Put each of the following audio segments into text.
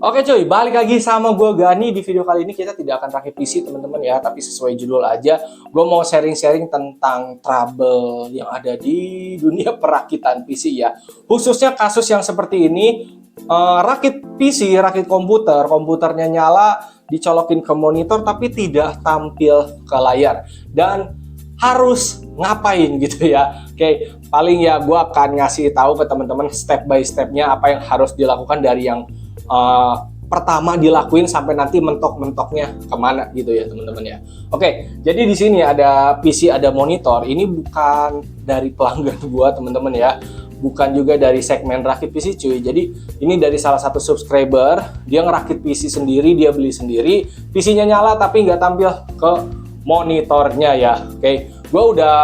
Oke cuy, balik lagi sama gue Gani. Di video kali ini kita tidak akan rakit PC teman-teman ya, tapi sesuai judul aja. Gue mau sharing-sharing tentang trouble yang ada di dunia perakitan PC ya. Khususnya kasus yang seperti ini, rakit PC, rakit komputernya nyala, dicolokin ke monitor tapi tidak tampil ke layar. Dan harus ngapain gitu ya. Oke, paling ya gue akan ngasih tahu ke teman-teman step by stepnya apa yang harus dilakukan dari yang pertama dilakuin sampai nanti mentok-mentoknya kemana gitu ya teman-teman ya. Oke, jadi di sini ada PC, ada monitor. Ini bukan dari pelanggan gua teman-teman ya, bukan juga dari segmen rakit PC cuy. Jadi ini dari salah satu subscriber, dia ngerakit PC sendiri, dia beli sendiri, PC-nya nyala tapi nggak tampil ke monitornya ya. Oke, gua udah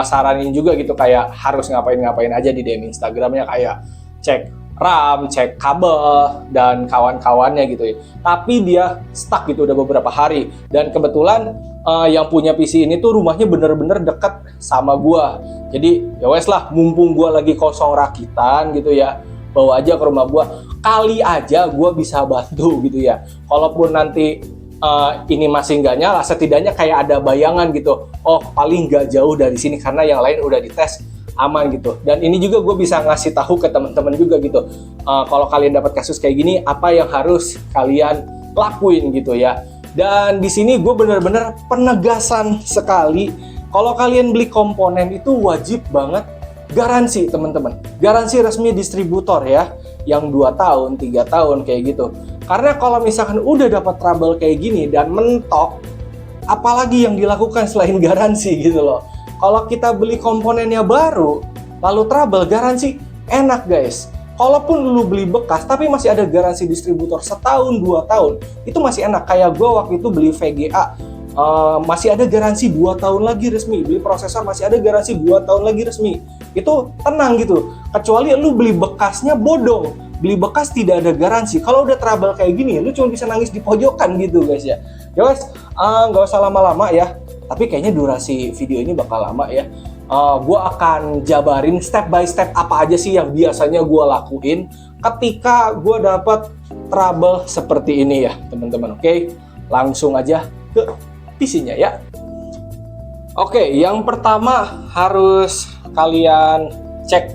saranin juga gitu kayak harus ngapain aja di DM Instagramnya, kayak cek RAM, cek kabel, dan kawan-kawannya gitu ya. Tapi dia stuck gitu udah beberapa hari. Dan kebetulan yang punya PC ini tuh rumahnya bener-bener deket sama gua. Jadi ya wes lah, mumpung gua lagi kosong rakitan gitu ya, bawa aja ke rumah gua. Kali aja gua bisa bantu gitu ya. Kalaupun nanti ini masih nggak nyala, setidaknya kayak ada bayangan gitu. Oh paling nggak jauh dari sini karena yang lain udah dites aman gitu. Dan ini juga gue bisa ngasih tahu ke teman-teman juga gitu, kalau kalian dapat kasus kayak gini apa yang harus kalian lakuin gitu ya. Dan di sini gue bener-bener penegasan sekali, kalau kalian beli komponen itu wajib banget garansi teman-teman, garansi resmi distributor ya, yang 2 tahun 3 tahun kayak gitu. Karena kalau misalkan udah dapat trouble kayak gini dan mentok, apalagi yang dilakukan selain garansi gitu loh. Kalau kita beli komponennya baru, lalu trouble, garansi enak guys. Kalaupun lu beli bekas, tapi masih ada garansi distributor setahun 2 tahun, itu masih enak. Kayak gue waktu itu beli VGA, masih ada garansi 2 tahun lagi resmi. Beli prosesor masih ada garansi 2 tahun lagi resmi. Itu tenang gitu. Kecuali lu beli bekasnya bodong. Beli bekas tidak ada garansi. Kalau udah trouble kayak gini, lu cuma bisa nangis di pojokan gitu guys ya. Ya guys, nggak usah lama-lama ya. Tapi kayaknya durasi video ini bakal lama ya. Gue akan jabarin step by step apa aja sih yang biasanya gue lakuin ketika gue dapat trouble seperti ini ya teman-teman. Oke, langsung aja ke PC-nya ya. Oke, yang pertama harus kalian cek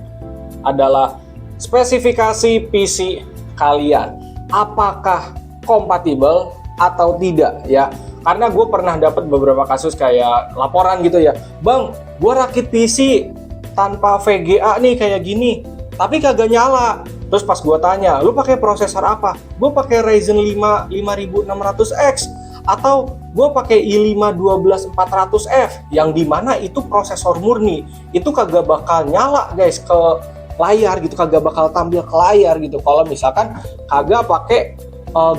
adalah spesifikasi PC kalian. Apakah kompatibel atau tidak ya. Karena gue pernah dapat beberapa kasus kayak laporan gitu ya, bang, gue rakit PC tanpa VGA nih kayak gini, tapi kagak nyala. Terus pas gue tanya, lu pakai prosesor apa? Gue pakai Ryzen 5 5600X atau gue pakai i5 12400F, yang dimana itu prosesor murni, itu kagak bakal nyala guys ke layar gitu, kagak bakal tampil ke layar gitu. Kalau misalkan kagak pakai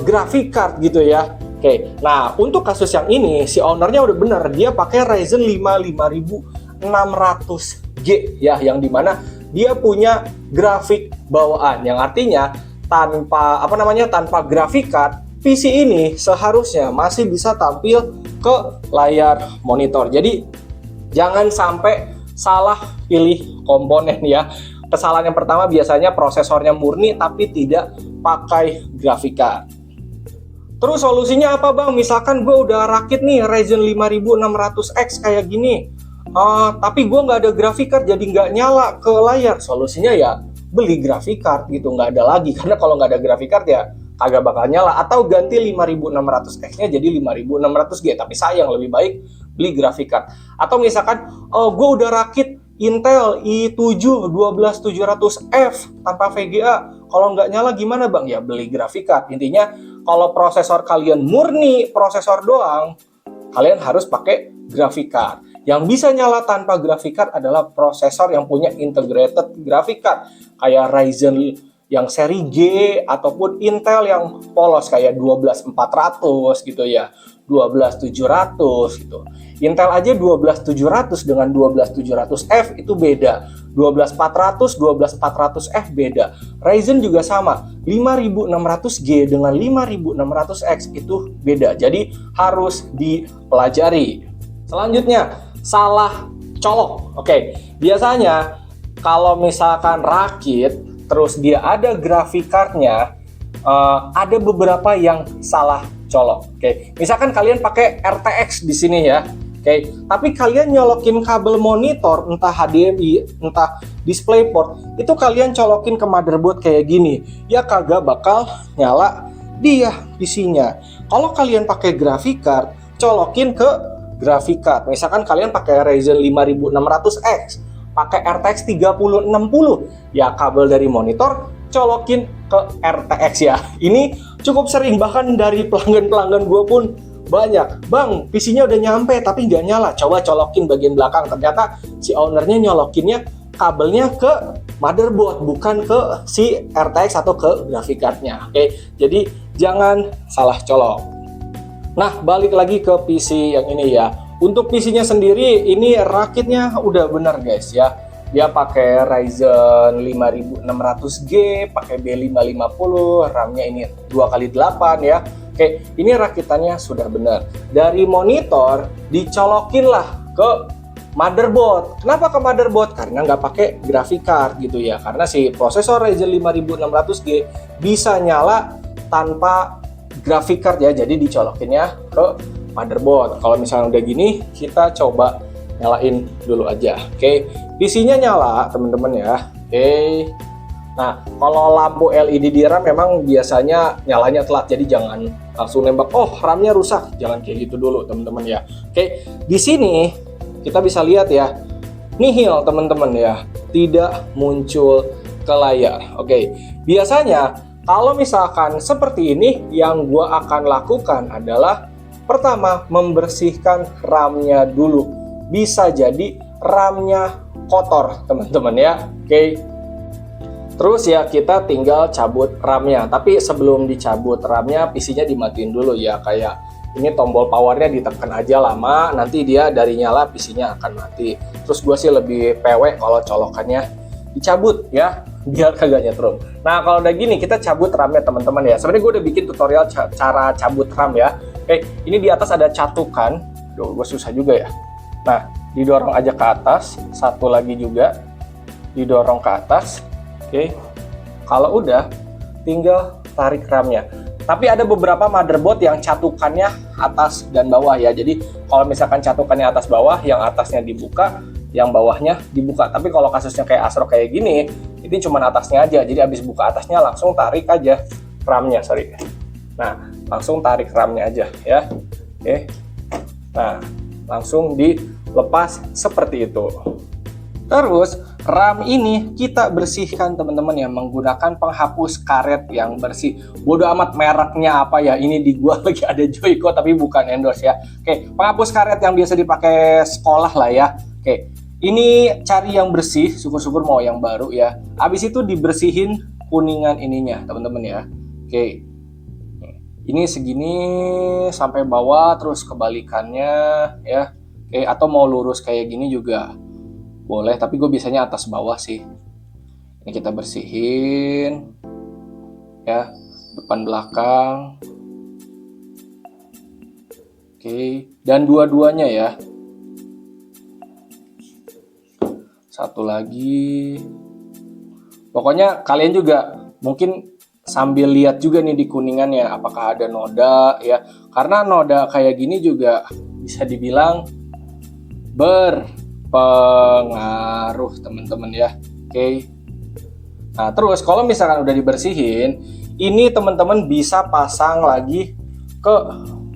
graphic card gitu ya. Oke, nah untuk kasus yang ini si ownernya udah bener, dia pakai Ryzen 5 5600G ya, yang dimana dia punya grafik bawaan, yang artinya tanpa tanpa graphic card, PC ini seharusnya masih bisa tampil ke layar monitor. Jadi jangan sampai salah pilih komponen ya. Kesalahan yang pertama biasanya prosesornya murni tapi tidak pakai graphic card. Terus solusinya apa bang? Misalkan gue udah rakit nih Ryzen 5600X kayak gini, tapi gue nggak ada graphic card jadi nggak nyala ke layar. Solusinya ya beli graphic card gitu, nggak ada lagi. Karena kalau nggak ada graphic card ya kagak bakal nyala. Atau ganti 5600X-nya jadi 5600G, tapi sayang lebih baik beli graphic card. Atau misalkan gue udah rakit Intel i7 12700F tanpa VGA, kalau nggak nyala gimana bang? Ya beli graphic card. Intinya kalau prosesor kalian murni prosesor doang, kalian harus pakai graphic card. Yang bisa nyala tanpa graphic card adalah prosesor yang punya integrated graphic card, kayak Ryzen yang seri G ataupun Intel yang polos kayak 12400 gitu ya, 12700 gitu. Intel aja 12700 dengan 12700F itu beda. 12400, 12400F beda. Ryzen juga sama. 5600G dengan 5600X itu beda. Jadi harus dipelajari. Selanjutnya, salah colok. Oke, biasanya kalau misalkan rakit terus dia ada graphic cardnya, ada beberapa yang salah colok. Oke, misalkan kalian pakai RTX di sini ya. Oke, tapi kalian nyolokin kabel monitor, entah HDMI, entah DisplayPort, itu kalian colokin ke motherboard kayak gini, ya kagak bakal nyala dia PC-nya. Kalau kalian pakai graphic card, colokin ke graphic card. Misalkan kalian pakai Ryzen 5600X, pakai RTX 3060, ya kabel dari monitor colokin ke RTX ya. Ini cukup sering, bahkan dari pelanggan-pelanggan gue pun banyak. Bang, PC-nya udah nyampe tapi nggak nyala. Coba colokin bagian belakang. Ternyata si ownernya nyolokinnya kabelnya ke motherboard, bukan ke si RTX atau ke graphic card-nya. Oke, jadi jangan salah colok. Nah, balik lagi ke PC yang ini ya. Untuk PC-nya sendiri, ini rakitnya udah benar guys ya. Dia pakai Ryzen 5600G, pakai B550, RAM-nya ini 2x8 ya. Oke, ini rakitannya sudah benar. Dari monitor dicolokin lah ke motherboard. Kenapa ke motherboard? Karena nggak pakai graphic card gitu ya. Karena si prosesor Ryzen 5600G bisa nyala tanpa graphic card ya. Jadi dicolokinnya ke motherboard. Kalau misalnya udah gini, kita coba nyalain dulu aja. Oke, PC-nya nyala teman-teman ya. Oke, nah kalau lampu LED di RAM memang biasanya nyalanya telat, jadi jangan langsung nembak, oh RAM-nya rusak, jangan kayak gitu dulu teman-teman ya. Oke, di sini kita bisa lihat ya, nihil teman-teman ya, tidak muncul ke layar. Oke, biasanya kalau misalkan seperti ini, yang gua akan lakukan adalah pertama membersihkan RAM-nya dulu. Bisa jadi RAM-nya kotor teman-teman ya. Oke, terus ya kita tinggal cabut RAM-nya. Tapi sebelum dicabut RAM-nya, PC-nya dimatiin dulu ya. Kayak ini tombol powernya ditekan aja lama, nanti dia dari nyala PC-nya akan mati. Terus gue sih lebih PW kalau colokannya dicabut ya, biar kagak nyetrum. Nah kalau udah gini kita cabut RAM-nya teman-teman ya. Sebenarnya gue udah bikin tutorial cara cabut RAM ya. Oke, ini di atas ada catukan. Duh, gue susah juga ya. Nah, didorong aja ke atas, satu lagi juga didorong ke atas. Oke, kalau udah tinggal tarik RAM-nya. Tapi ada beberapa motherboard yang catukannya atas dan bawah ya. Jadi kalau misalkan catukannya atas bawah, yang atasnya dibuka, yang bawahnya dibuka. Tapi kalau kasusnya kayak ASRock kayak gini, ini cuma atasnya aja. Jadi habis buka atasnya langsung tarik aja RAM-nya, sorry. Nah, langsung tarik RAM-nya aja ya. Oke. Nah, langsung dilepas seperti itu. Terus RAM ini kita bersihkan teman-teman ya, menggunakan penghapus karet yang bersih. Bodo amat mereknya apa ya, ini di gua lagi ada Joyko tapi bukan endorse ya. Oke, penghapus karet yang biasa dipakai sekolah lah ya. Oke, ini cari yang bersih, syukur-syukur mau yang baru ya. Habis itu dibersihin kuningan ininya teman-teman ya. Oke, ini segini sampai bawah, terus kebalikannya ya. Oke, atau mau lurus kayak gini juga boleh, tapi gue biasanya atas bawah sih. Ini kita bersihin ya, depan belakang. Oke, dan dua-duanya ya. Satu lagi. Pokoknya kalian juga mungkin sambil lihat juga nih di kuningannya apakah ada noda ya, karena noda kayak gini juga bisa dibilang berpengaruh teman-teman ya. Oke, nah terus kalau misalkan udah dibersihin, ini teman-teman bisa pasang lagi ke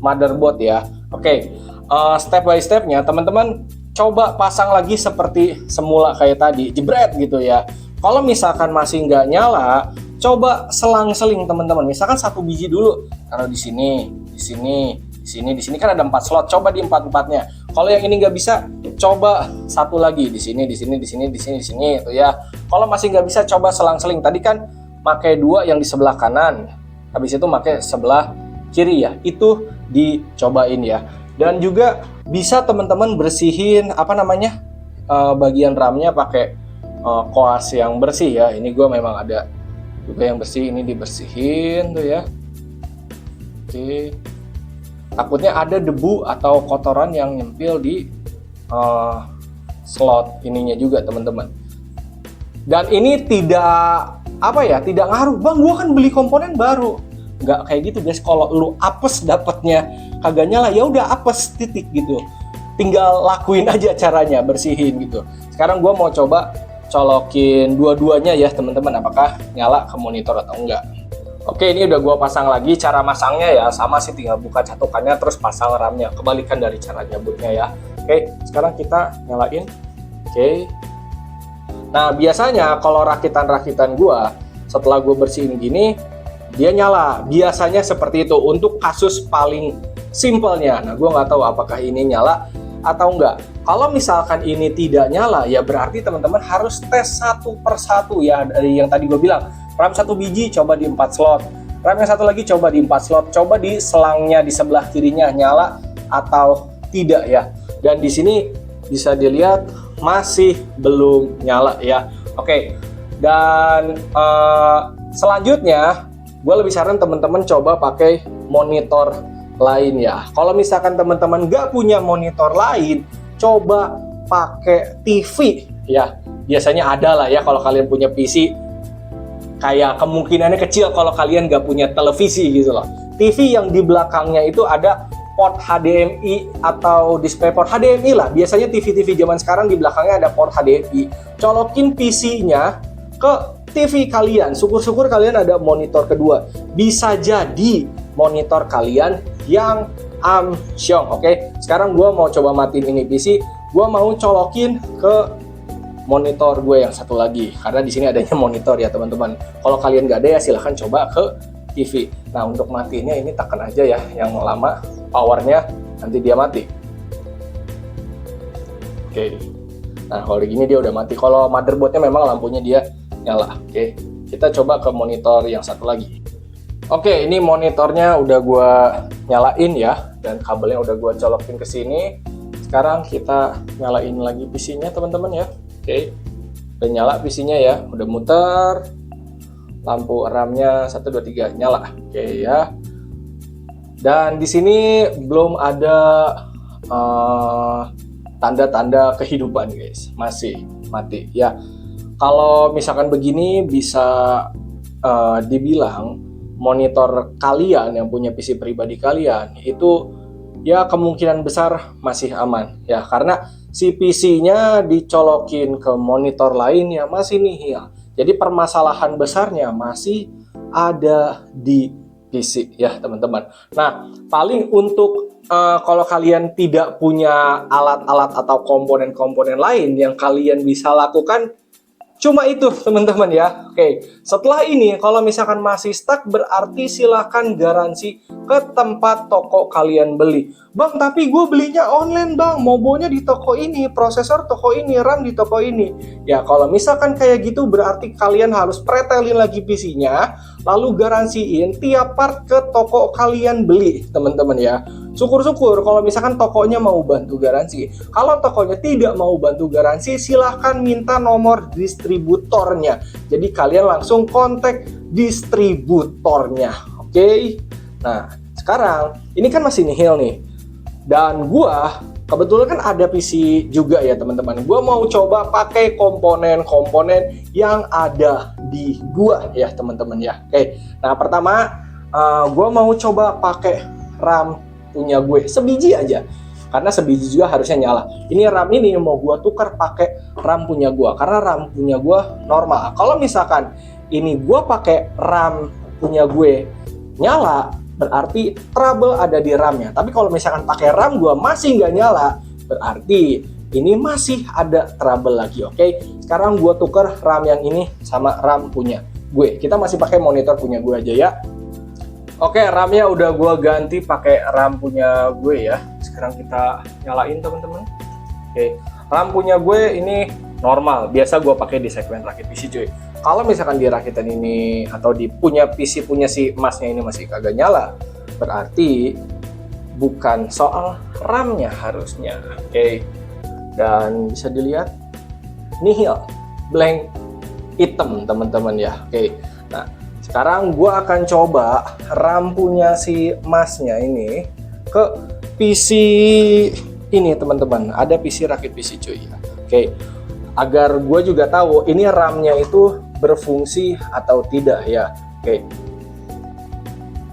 motherboard ya. Oke, step by stepnya teman-teman coba pasang lagi seperti semula kayak tadi, jebret gitu ya. Kalau misalkan masih nggak nyala, coba selang-seling teman-teman. Misalkan satu biji dulu, taruh di sini, di sini, di sini, di sini kan ada 4 slot. Coba di 4-4-nya. Kalau yang ini nggak bisa, coba satu lagi di sini, di sini, di sini, di sini, di sini, itu ya. Kalau masih nggak bisa, coba selang-seling. Tadi kan pakai 2 yang di sebelah kanan, habis itu pakai sebelah kiri ya. Itu dicobain ya. Dan juga bisa teman-teman bersihin apa namanya bagian RAM-nya pakai koas yang bersih ya. Ini gue memang ada juga yang bersih, ini dibersihin tuh ya. Oke, takutnya ada debu atau kotoran yang nyempil di slot ininya juga teman-teman. Dan ini tidak apa ya, tidak ngaruh, bang gua kan beli komponen baru. nggak kayak gitu guys. Kalau lu apes dapatnya kagak nyala, ya udah apes titik gitu. Tinggal lakuin aja caranya, bersihin gitu. Sekarang gue mau coba colokin dua-duanya ya teman-teman, apakah nyala ke monitor atau enggak. Oke, ini udah gue pasang lagi. Cara masangnya ya sama sih, tinggal buka catukannya terus pasang RAM-nya. Kebalikan dari cara nyebutnya ya. Oke, sekarang kita nyalain. Oke. Nah, biasanya kalau rakitan-rakitan gue, setelah gue bersihin gini, dia nyala. Biasanya seperti itu untuk kasus paling simpelnya. Nah, gue nggak tahu apakah ini nyala atau enggak. Kalau misalkan ini tidak nyala, ya berarti teman-teman harus tes satu persatu ya. Dari yang tadi gue bilang, RAM 1 biji coba di 4 slot. RAM yang satu lagi coba di 4 slot. Coba di selangnya di sebelah kirinya nyala atau tidak ya. Dan di sini bisa dilihat masih belum nyala ya. Oke, dan selanjutnya gue lebih saran teman-teman coba pakai monitor lain ya. Kalau misalkan teman-teman nggak punya monitor lain, coba pakai TV ya. Biasanya ada lah ya kalau kalian punya PC. Kayak kemungkinannya kecil kalau kalian nggak punya televisi gitu loh. TV yang di belakangnya itu ada port HDMI atau DisplayPort HDMI lah. Biasanya TV-TV zaman sekarang di belakangnya ada port HDMI. Colokin PC-nya ke TV kalian. Syukur-syukur kalian ada monitor kedua. Bisa jadi monitor kalian yang Samsung. Oke, sekarang gue mau coba matiin ini PC. Gue mau colokin ke monitor gue yang satu lagi. Karena di sini adanya monitor ya teman-teman. Kalau kalian nggak ada ya silahkan coba ke TV. Nah, untuk matiinnya ini tekan aja ya yang lama, powernya nanti dia mati. Oke. Nah, kalau gini dia udah mati. Kalau motherboardnya memang lampunya dia nyala. Oke. Kita coba ke monitor yang satu lagi. Oke, ini monitornya udah gua nyalain ya, dan kabelnya udah gua colokin ke sini. Sekarang kita nyalain lagi PC-nya teman-teman ya. Oke. Udah nyala PC-nya ya, udah muter. Lampu RAM-nya 1 2 3 nyala. Oke ya. Dan di sini belum ada tanda-tanda kehidupan guys. Masih mati ya. Kalau misalkan begini bisa dibilang monitor kalian yang punya PC pribadi kalian itu ya kemungkinan besar masih aman ya, karena si PC-nya dicolokin ke monitor lain ya masih nihil. Jadi permasalahan besarnya masih ada di PC ya teman-teman. Nah, paling untuk kalau kalian tidak punya alat-alat atau komponen-komponen lain yang kalian bisa lakukan, cuma itu teman-teman ya. Oke, setelah ini kalau misalkan masih stuck berarti silahkan garansi ke tempat toko kalian beli. Bang, tapi gue belinya online bang, mobonya di toko ini, prosesor toko ini, RAM di toko ini. Ya kalau misalkan kayak gitu berarti kalian harus pretelin lagi PC-nya, lalu garansiin tiap part ke toko kalian beli teman-teman ya. Syukur-syukur kalau misalkan tokonya mau bantu garansi. Kalau tokonya tidak mau bantu garansi, silahkan minta nomor distributornya. Jadi kalian langsung kontak distributornya. Oke. Nah, sekarang ini kan masih nihil nih. Dan gua kebetulan kan ada PC juga ya teman-teman. Gua mau coba pakai komponen-komponen yang ada di gua ya teman-teman ya. Oke. Nah, pertama gua mau coba pakai RAM punya gue sebiji aja, karena sebiji juga harusnya nyala. Ini RAM ini mau gue tukar pakai RAM punya gue, karena RAM punya gue normal. Kalau misalkan ini gue pakai RAM punya gue nyala, berarti trouble ada di RAM-nya. Tapi kalau misalkan pakai RAM gue masih nggak nyala, berarti ini masih ada trouble lagi. Oke, sekarang gue tukar RAM yang ini sama RAM punya gue. Kita masih pakai monitor punya gue aja ya. Oke, RAM-nya udah gue ganti pakai RAM punya gue ya. Sekarang kita nyalain teman-teman. Oke, RAM punya gue ini normal. Biasa gue pakai di segmen rakit PC cuy. Kalau misalkan di rakitan ini atau di punya PC punya si emasnya ini masih kagak nyala, berarti bukan soal RAM-nya harusnya. Oke, dan bisa dilihat nihil, blank, hitam teman-teman ya. Oke, nah sekarang gue akan coba RAM punya si emasnya ini ke PC ini teman-teman. Ada PC rakit PC cuy ya. Oke, agar gue juga tahu ini RAM-nya itu berfungsi atau tidak ya. Oke.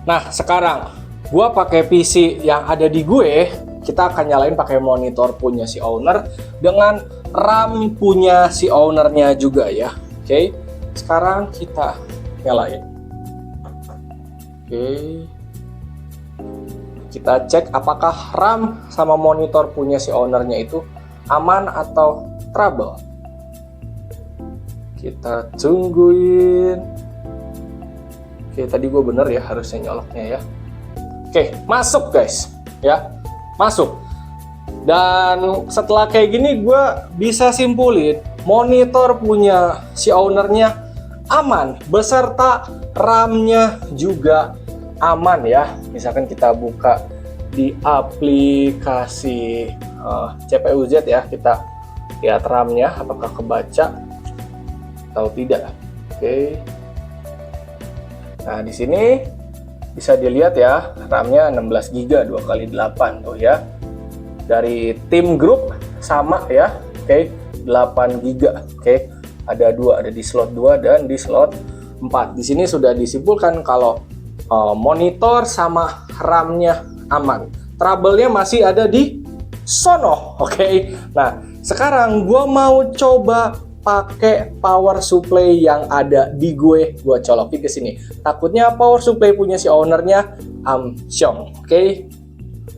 Nah, sekarang gua pakai PC yang ada di gue, kita akan nyalain pakai monitor punya si owner dengan RAM punya si ownernya juga ya. Oke. Sekarang kita nyalain. Oke. Kita cek apakah RAM sama monitor punya si ownernya itu aman atau trouble. Kita tungguin. Oke, tadi gue bener ya harusnya nyoloknya ya. Oke, masuk guys. Ya, masuk. Dan setelah kayak gini gue bisa simpulin monitor punya si ownernya aman beserta RAM-nya juga aman ya. Misalkan kita buka di aplikasi CPU Z ya, kita lihat RAM-nya apakah kebaca atau tidak. Oke. Nah, di sini bisa dilihat ya, RAM-nya 16 GB 2x8 tuh ya. Dari tim grup sama ya. Oke, 8 GB. Oke. Ada dua, ada di slot 2 dan di slot 4. Di sini sudah disimpulkan kalau monitor sama RAM-nya aman. Trouble-nya masih ada di sono. Oke. Nah, sekarang gua mau coba pakai power supply yang ada di gue colokin ke sini. Takutnya power supply punya si ownernya Samsung. Oke.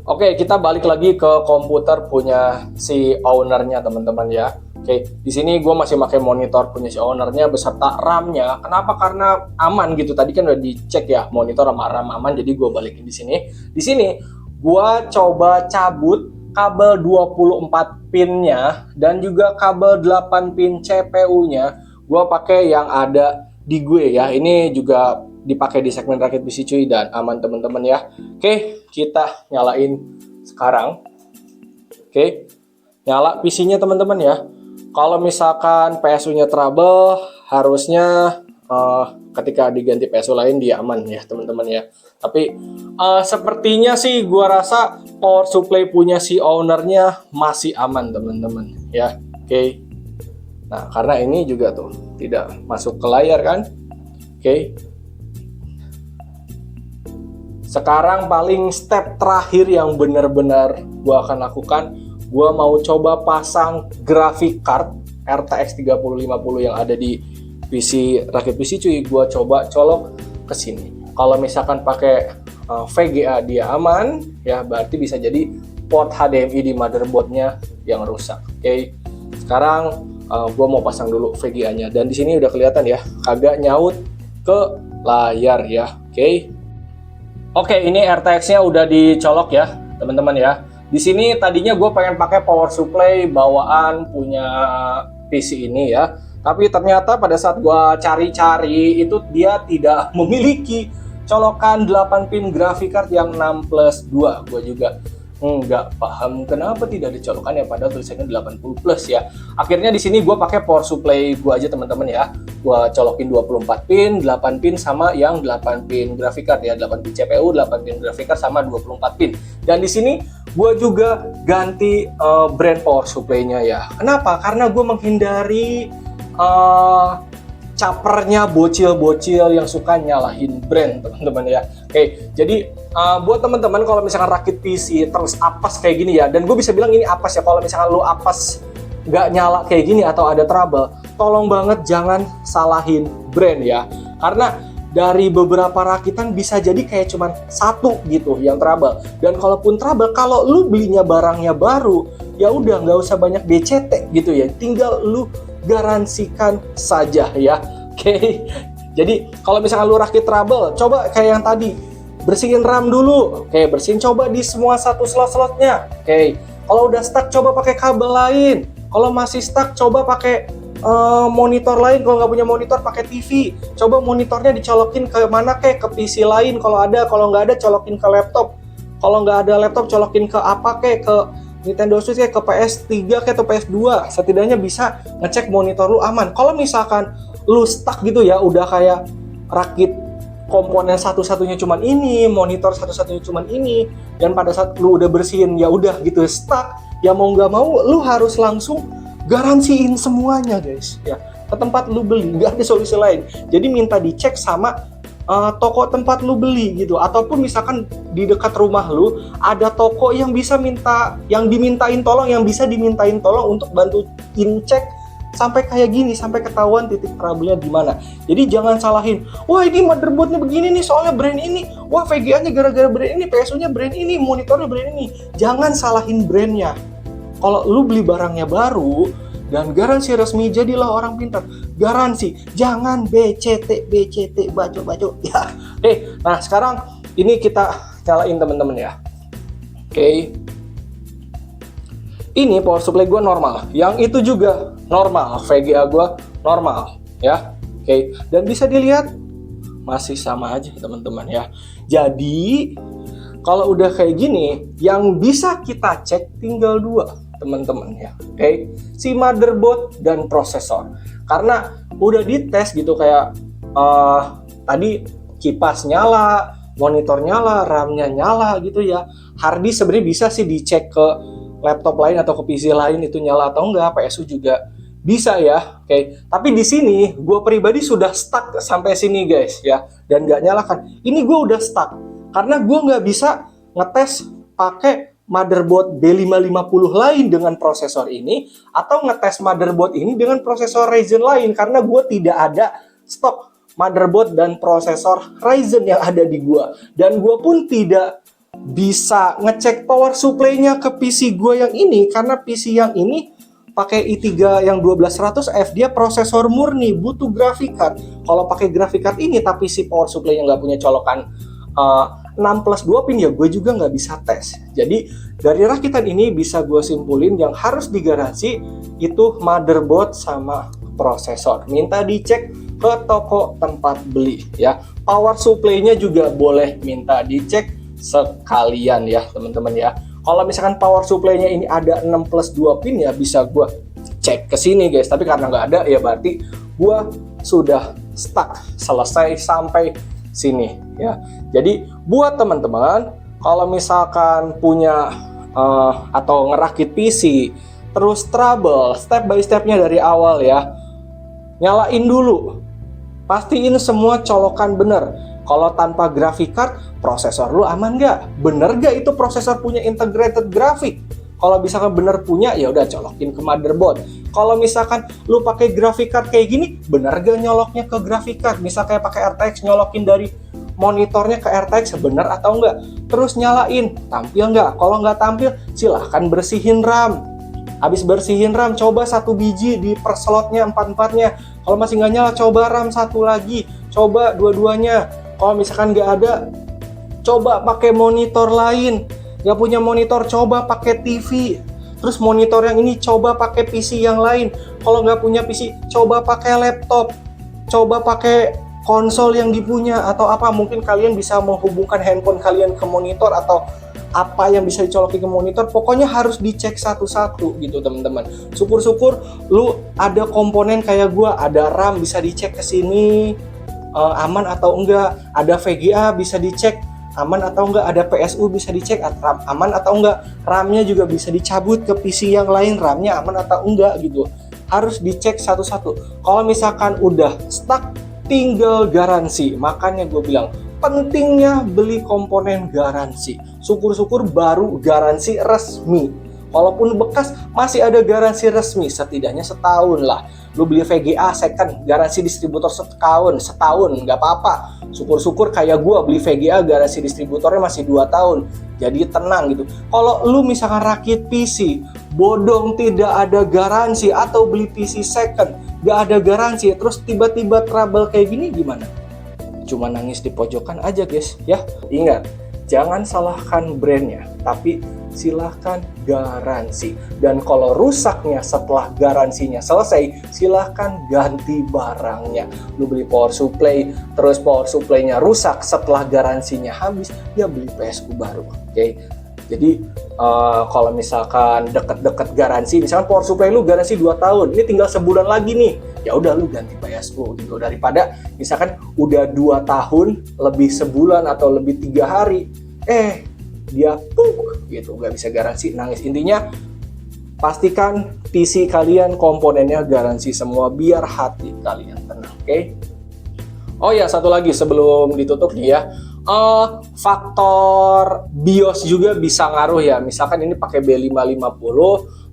Oke, kita balik lagi ke komputer punya si ownernya teman-teman ya. Oke, di sini gue masih pakai monitor punya si ownernya beserta RAM-nya. Kenapa? Karena aman gitu. Tadi kan udah dicek ya monitor sama RAM aman, jadi gue balikin di sini. Di sini gue coba cabut kabel 24 pinnya dan juga kabel 8 pin CPU-nya. Gue pakai yang ada di gue ya. Ini juga dipakai di segmen Rakit PC cuy dan aman teman-teman ya. Oke, kita nyalain sekarang. Oke, nyala PC-nya teman-teman ya. Kalau misalkan PSU-nya trouble, harusnya ketika diganti PSU lain dia aman ya teman-teman ya. Tapi sepertinya sih gua rasa power supply punya si ownernya masih aman teman-teman ya. Oke. Nah, karena ini juga tuh tidak masuk ke layar kan. Oke. Sekarang paling step terakhir yang benar-benar gua akan lakukan, gua mau coba pasang graphic card RTX 3050 yang ada di PC Rakit PC cuy. Gua coba colok ke sini. Kalau misalkan pakai VGA dia aman ya, berarti bisa jadi port HDMI di motherboardnya yang rusak. Oke. Sekarang gua mau pasang dulu VGA-nya dan di sini udah kelihatan ya, kagak nyaut ke layar ya. Oke. Oke, ini RTX-nya udah dicolok ya, teman-teman ya. Di sini tadinya gue pengen pakai power supply bawaan punya PC ini ya. Tapi ternyata pada saat gue cari-cari itu dia tidak memiliki colokan 8 pin graphic card yang 6+2. Gue juga nggak paham kenapa tidak dicolokan ya, padahal tulisannya 80 plus ya. Akhirnya di sini gue pakai power supply gue aja teman-teman ya. Gue colokin 24 pin, 8 pin sama yang 8 pin graphic card ya, 8 pin CPU, 8 pin graphic card sama 24 pin. Dan di sini gue juga ganti brand power supply-nya ya. Kenapa? Karena gue menghindari capernya bocil-bocil yang suka nyalahin brand teman-teman ya. Oke, jadi buat teman-teman kalau misalkan rakit PC terus apes kayak gini ya, dan gue bisa bilang ini apes ya, kalau misalkan lu apes nggak nyala kayak gini atau ada trouble, tolong banget jangan salahin brand ya, karena dari beberapa rakitan bisa jadi kayak cuman satu gitu yang trouble. Dan kalaupun trouble, kalau lu belinya barangnya baru, ya udah nggak usah banyak DCT gitu ya, tinggal lu garansikan saja ya. Oke. Jadi kalau misalkan lu rakit trouble, coba kayak yang tadi, bersihin RAM dulu. Oke, bersihin coba di semua satu slot-slotnya. Oke. Kalau udah stuck, coba pakai kabel lain. Kalau masih stuck, coba pakai monitor lain. Kalau nggak punya monitor, pakai TV. Coba monitornya dicolokin ke mana kek, ke PC lain kalau ada. Kalau nggak ada, colokin ke laptop. Kalau nggak ada laptop, colokin ke apa kek, ke Nintendo Switch kayak ke PS3 kayak atau PS2. Setidaknya bisa ngecek monitor lu aman. Kalau misalkan lu stuck gitu ya, udah kayak rakit komponen satu-satunya cuman ini, monitor satu-satunya cuman ini, dan pada saat lu udah bersihin ya udah gitu stuck, ya mau nggak mau lu harus langsung garansiin semuanya guys ya, ke tempat lu beli, nggak ada solusi lain. Jadi minta dicek sama toko tempat lu beli gitu, ataupun misalkan di dekat rumah lu ada toko yang bisa dimintain tolong untuk bantuin cek sampai kayak gini, sampai ketahuan titik trouble-nya di mana. Jadi jangan salahin, wah ini motherboardnya begini nih soalnya brand ini, wah VGA-nya gara-gara brand ini, PSU-nya brand ini, monitornya brand ini. Jangan salahin brandnya. Kalau lu beli barangnya baru dan garansi resmi, jadilah orang pintar. Garansi, jangan BCT, bacot ya. Nah sekarang ini kita nyalain teman-teman ya. Oke. Ini power supply gue normal, yang itu juga normal, VGA gue normal ya. Oke. Dan bisa dilihat masih sama aja teman-teman ya. Jadi kalau udah kayak gini, yang bisa kita cek tinggal dua teman-teman ya. Oke, si motherboard dan prosesor. Karena udah dites gitu, kayak tadi kipas nyala, monitor nyala, RAM-nya nyala gitu ya. Hard disk sebenarnya bisa sih dicek ke laptop lain atau ke PC lain itu nyala atau enggak, PSU juga bisa ya. Oke, tapi di sini gue pribadi sudah stuck sampai sini guys ya, dan nggak nyalakan. Ini gue udah stuck karena gue nggak bisa ngetes pakai motherboard B550 lain dengan prosesor ini, atau ngetes motherboard ini dengan prosesor Ryzen lain, karena gue tidak ada stok motherboard dan prosesor Ryzen yang ada di gue. Dan gue pun tidak bisa ngecek power supply-nya ke PC gue yang ini, karena PC yang ini pakai i3 yang 12100F, dia prosesor murni, butuh graphic card. Kalau pakai graphic card ini tapi si power supply-nya nggak punya colokan 6+2 pin, ya gue juga nggak bisa tes. Jadi dari rakitan ini bisa gue simpulin yang harus digaransi itu motherboard sama prosesor. Minta dicek ke toko tempat beli ya. Power supply-nya juga boleh minta dicek sekalian ya teman-teman ya. Kalau misalkan power supply-nya ini ada 6+2 pin, ya bisa gue cek ke sini guys. Tapi karena nggak ada, ya berarti gue sudah stuck, selesai sampai sini ya. Jadi buat teman-teman, kalau misalkan punya atau ngerakit PC terus trouble, step by stepnya dari awal ya. Nyalain dulu, pastiin semua colokan bener. Kalau tanpa graphic card, prosesor lu aman nggak? Bener nggak itu prosesor punya integrated graphic? Kalau misalkan bener punya, ya udah colokin ke motherboard. Kalau misalkan lu pakai graphic card kayak gini, bener gak nyoloknya ke graphic card? Misal kayak pakai RTX, nyolokin dari monitornya ke RTX, bener atau enggak? Terus nyalain, tampil nggak? Kalau nggak tampil, silahkan bersihin RAM. Habis bersihin RAM, coba 1 biji di per slotnya 4-4-nya. Kalau masih nggak nyala, coba RAM 1 lagi. Coba dua-duanya. Kalau misalkan nggak ada, coba pakai monitor lain. Nggak punya monitor, coba pakai TV. Terus monitor yang ini coba pakai PC yang lain. Kalau nggak punya PC, coba pakai laptop. Coba pakai konsol yang dipunya atau apa. Mungkin kalian bisa menghubungkan handphone kalian ke monitor atau apa yang bisa dicolokin ke monitor. Pokoknya harus dicek satu-satu gitu teman-teman. Syukur-syukur lu ada komponen kayak gua, ada RAM bisa dicek ke sini aman atau enggak, ada VGA bisa dicek aman atau enggak, ada PSU bisa dicek aman atau enggak, RAM-nya juga bisa dicabut ke PC yang lain, RAM-nya aman atau enggak gitu. Harus dicek satu-satu. Kalau misalkan udah stuck, tinggal garansi. Makanya gue bilang pentingnya beli komponen garansi. Syukur-syukur baru garansi resmi. Walaupun bekas, masih ada garansi resmi, setidaknya setahun lah. Lu beli VGA second, garansi distributor setahun, nggak apa-apa. Syukur-syukur kayak gua beli VGA, garansi distributornya masih 2 tahun. Jadi tenang gitu. Kalau lu misalkan rakit PC, bodong tidak ada garansi, atau beli PC second, nggak ada garansi, terus tiba-tiba trouble kayak gini gimana? Cuma nangis di pojokan aja guys ya. Ingat, jangan salahkan brandnya, tapi silahkan garansi. Dan kalau rusaknya setelah garansinya selesai, silahkan ganti barangnya. Lu beli power supply, terus power supply-nya rusak setelah garansinya habis, ya beli PSU baru. Oke. Jadi kalau misalkan deket-deket garansi, misalkan power supply lu garansi 2 tahun, ini tinggal sebulan lagi nih, ya udah lu ganti PSU gitu. Daripada misalkan udah 2 tahun lebih sebulan atau lebih 3 hari, dia gitu, nggak bisa garansi, nangis. Intinya pastikan PC kalian komponennya garansi semua biar hati kalian tenang. Oke? Oh ya, satu lagi sebelum ditutup nih ya. Faktor BIOS juga bisa ngaruh ya. Misalkan ini pakai B550,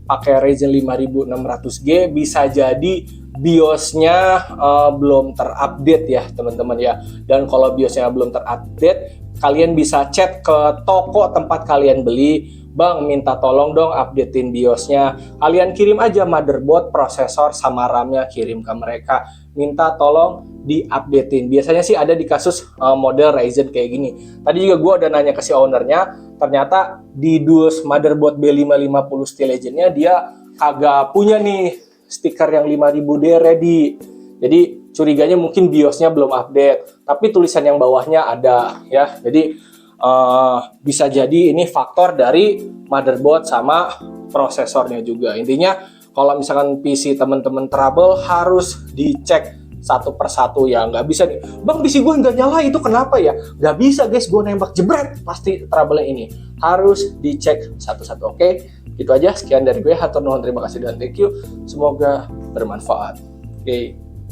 pakai Ryzen 5600G, bisa jadi BIOS-nya belum terupdate ya teman-teman ya. Dan kalau BIOS-nya belum terupdate, kalian bisa chat ke toko tempat kalian beli, Bang, minta tolong dong updatein BIOS-nya. Kalian kirim aja motherboard, prosesor, sama RAM-nya, kirim ke mereka. Minta tolong di-updatein. Biasanya sih ada di kasus model Ryzen kayak gini. Tadi juga gue udah nanya ke si ownernya, ternyata di dus motherboard B550 Steel Legend-nya dia kagak punya nih stiker yang 5000D ready. Jadi curiganya mungkin BIOS-nya belum update, tapi tulisan yang bawahnya ada ya. Jadi bisa jadi ini faktor dari motherboard sama prosesornya juga. Intinya kalau misalkan PC teman-teman trouble harus dicek satu persatu ya. Nggak bisa nih, Bang PC gue nggak nyala itu kenapa ya? Nggak bisa guys, gue nembak jebret pasti trouble ini. Harus dicek satu-satu. Oke, gitu aja. Sekian dari gue, hatur nuhun, terima kasih dan thank you. Semoga bermanfaat. Oke.